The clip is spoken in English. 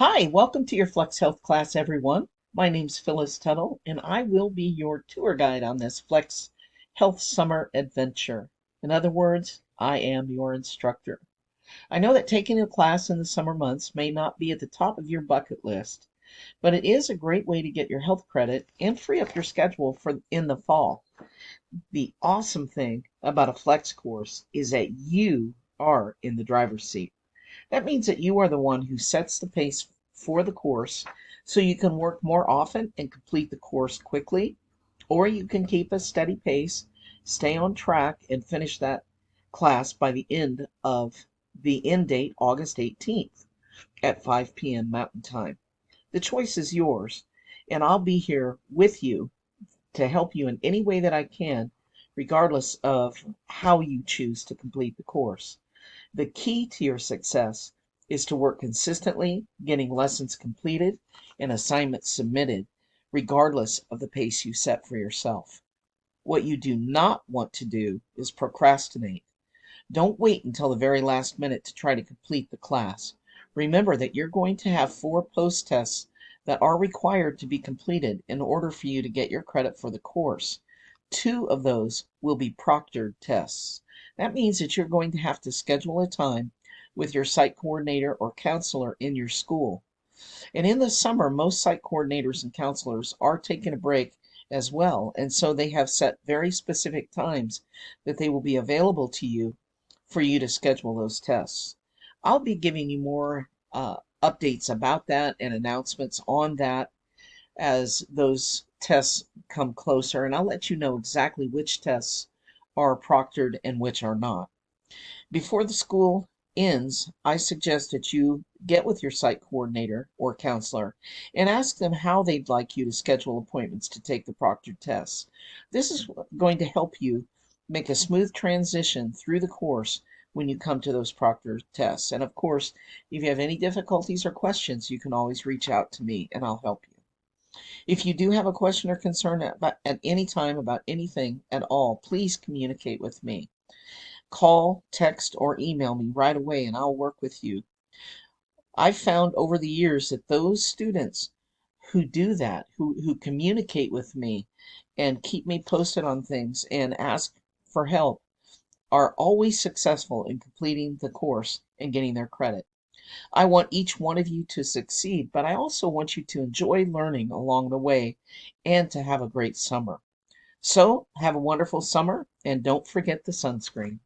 Hi, welcome to your Flex Health class, everyone. My name's Phyllis Tuttle, and I will be your tour guide on this Flex Health Summer Adventure. In other words, I am your instructor. I know that taking a class in the summer months may not be at the top of your bucket list, but it is a great way to get your health credit and free up your schedule for in the fall. The awesome thing about a Flex course is that you are in the driver's seat. That means that you are the one who sets the pace for the course so you can work more often and complete the course quickly, or you can keep a steady pace, stay on track, and finish that class by the end date, August 18th at 5 p.m. Mountain Time. The choice is yours, and I'll be here with you to help you in any way that I can, regardless of how you choose to complete the course. The key to your success is to work consistently, getting lessons completed and assignments submitted, regardless of the pace you set for yourself. What you do not want to do is procrastinate. Don't wait until the very last minute to try to complete the class. Remember that you're going to have 4 post tests that are required to be completed in order for you to get your credit for the course. 2 of those will be proctored tests. That means that you're going to have to schedule a time with your site coordinator or counselor in your school. And in the summer, most site coordinators and counselors are taking a break as well, and so they have set very specific times that they will be available to you for you to schedule those tests. I'll be giving you more updates about that and announcements on that as those tests come closer, and I'll let you know exactly which tests are proctored and which are not. Before the school ends, I suggest that you get with your site coordinator or counselor and ask them how they'd like you to schedule appointments to take the proctored tests. This is going to help you make a smooth transition through the course when you come to those proctored tests. And of course, if you have any difficulties or questions, you can always reach out to me and I'll help you. If you do have a question or concern at any time about anything at all, please communicate with me. Call, text, or email me right away and I'll work with you. I've found over the years that those students who do that, who communicate with me and keep me posted on things and ask for help, are always successful in completing the course and getting their credit. I want each one of you to succeed, but I also want you to enjoy learning along the way and to have a great summer. So, have a wonderful summer and don't forget the sunscreen.